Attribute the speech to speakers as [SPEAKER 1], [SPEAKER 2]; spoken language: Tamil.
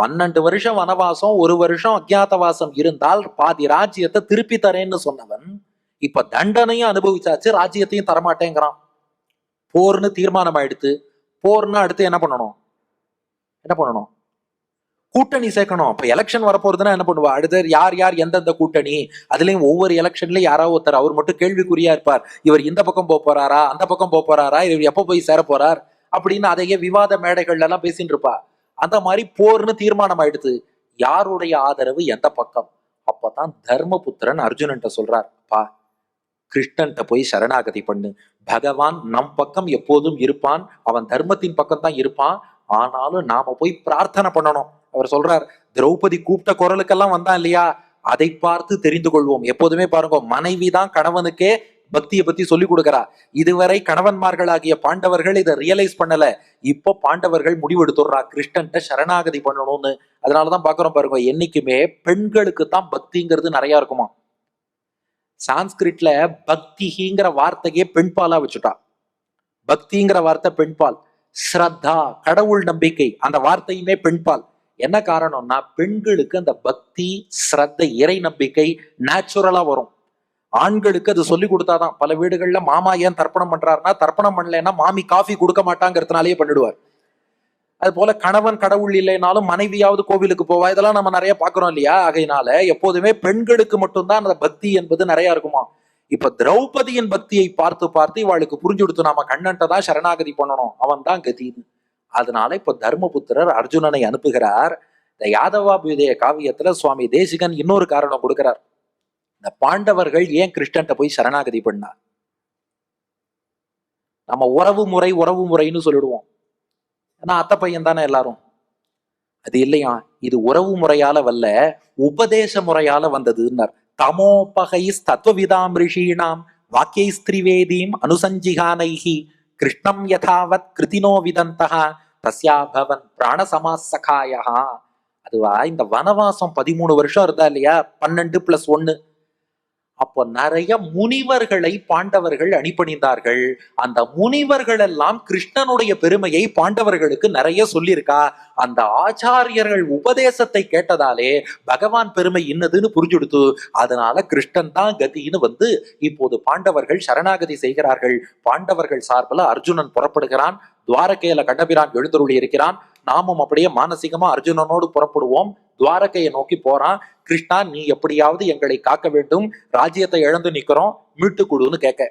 [SPEAKER 1] 12 வருஷம் வனவாசம், 1 வருஷம் அஜ்ஞாதவாசம் இருந்தால் பாதி ராஜ்யத்தை திருப்பி தரேன்னு சொன்னவன் இப்ப தண்டனையும் அனுபவிச்சாச்சு, ராஜ்யத்தையும் தரமாட்டேங்கிறான். போர்னு தீர்மானம் ஆயிடுத்து. போர்னா அடுத்து என்ன பண்ணணும்? என்ன பண்ணணும்? கூட்டணி சேர்க்கணும். இப்ப எலெக்ஷன் வரப்போறதுன்னா என்ன பண்ணுவா? அடுத்து யார் யார் எந்தெந்த கூட்டணி, அதுலயும் ஒவ்வொரு எலெக்ஷன்லயும் யாராவது ஒருத்தர் அவர் மட்டும் கேள்விக்குறியா இருப்பார். இவர் இந்த பக்கம் போறாரா, அந்த பக்கம் போறாரா, இவர் எப்ப போய் சேர போறார் அப்படின்னு அதையே விவாத மேடைகள்ல எல்லாம் பேசிட்டு இருப்பா. அந்த மாதிரி போர்னு தீர்மானம் ஆயிடுது. யாருடைய ஆதரவு எந்த பக்கம்? அப்பதான் தர்மபுத்திரன் அர்ஜுனன்ட்ட சொல்றார், பா கிருஷ்ணன்ட்ட போய் சரணாகதி பண்ணு. பகவான் நம் பக்கம் எப்போதும் இருப்பான், அவன் தர்மத்தின் பக்கம் தான் இருப்பான். ஆனாலும் நாம போய் பிரார்த்தனை பண்ணணும். அவர் சொல்றார், திரௌபதி கூப்பிட்ட குரலுக்கெல்லாம் வந்தான் இல்லையா, அதை பார்த்து தெரிந்து கொள்வோம். எப்போதுமே பாருங்க, மனைவி தான் கணவனுக்கே பக்தியை பத்தி சொல்லி கொடுக்கிறா. இதுவரை கணவன்மார்களாகிய பாண்டவர்கள் இதை ரியலைஸ் பண்ணல. இப்போ பாண்டவர்கள் முடிவெடுத்துடுறா கிருஷ்ணன்ட்ட சரணாகதி பண்ணணும்னு. அதனாலதான் பாக்குறோம் பாருங்க, என்னைக்குமே பெண்களுக்கு தான் பக்திங்கிறது நிறைய இருக்குமா. சான்ஸ்கிரிட்ல பக்திங்கிற வார்த்தையே பெண்பாலா வச்சுட்டா. பக்திங்கிற வார்த்தை பெண்பால். ஸ்ரத்தா கடவுள் நம்பிக்கை, அந்த வார்த்தையுமே பெண்பால். என்ன காரணம்னா பெண்களுக்கு அந்த பக்தி ஸ்ரத்தை இறை நம்பிக்கை நேச்சுரலா வரும். ஆண்களுக்கு அது சொல்லி கொடுத்தாதான். பல வீடுகள்ல மாமா ஏன் தர்ப்பணம் பண்றாருன்னா, தர்ப்பணம் பண்ணலன்னா மாமி காஃபி கொடுக்க மாட்டாங்கிறதுனாலேயே பண்ணிடுவார். அது போல கணவன் கடவுள் இல்லைனாலும் மனைவியாவது கோவிலுக்கு போவா. இதெல்லாம் நம்ம நிறைய பாக்குறோம் இல்லையா. ஆகையினால எப்போதுமே பெண்களுக்கு மட்டும்தான் அந்த பக்தி என்பது நிறைய இருக்குமா. இப்ப திரௌபதியின் பக்தியை பார்த்து பார்த்து இவாளுக்கு புரிஞ்சு கொடுத்து, நாம கண்ணன்ட்ட தான் சரணாகதி பண்ணணும், அவன் தான் கதின்னு. அதனால இப்ப தர்மபுத்திரர் அர்ஜுனனை அனுப்புகிறார். இந்த யாதவாபியுதய காவியத்துல சுவாமி தேசிகன் இன்னொரு காரணம் கொடுக்கிறார். இந்த பாண்டவர்கள் ஏன் கிருஷ்ணன்ட்ட போய் சரணாகதி பண்ணார்? நம்ம உறவு முறைன்னு சொல்லிடுவோம். ஏன்னா அத்தை பையன் தானே எல்லாரும். அது இல்லையா, இது உறவு முறையால வல்ல, உபதேச முறையால வந்ததுன்னார். தமோபகை தத்துவவிதாம் ரிஷீணாம் வாக்கியை ஸ்திரிவேதீம் அனுசஞ்சிகானைஹி கிருஷ்ணம் யதாவத் கிருதினோ விதந்தஹ தஸ்யாபவன் பிராணசமாசகாயா. அதுவா இந்த வனவாசம் 13 வருஷம் இருந்தா இல்லையா, 12+1. அப்போ நிறைய முனிவர்களை பாண்டவர்கள் அணிபணிந்தார்கள். அந்த முனிவர்கள் எல்லாம் கிருஷ்ணனுடைய பெருமையை பாண்டவர்களுக்கு நிறைய சொல்லியிருக்கா. அந்த ஆச்சாரியர்கள் உபதேசத்தை கேட்டதாலே பகவான் பெருமை இன்னதுன்னு புரிஞ்சுடுத்து. அதனால கிருஷ்ணன் தான் கதின்னு வந்து இப்போது பாண்டவர்கள் சரணாகதி செய்கிறார்கள். பாண்டவர்கள் சார்பில் அர்ஜுனன் புறப்படுகிறான். துவாரகையில கண்ணபிரான் எழுந்தருளி இருக்கிறான். நாமும் அப்படியே மானசீகமா அர்ஜுனனோடு புறப்படுவோம். துவாரகையை நோக்கி போறான். கிருஷ்ணா, நீ எப்படியாவது எங்களை காக்க வேண்டும், ராஜ்யத்தை இழந்து நிக்கிறோம், மீட்டு கொடுன்னு கேட்க.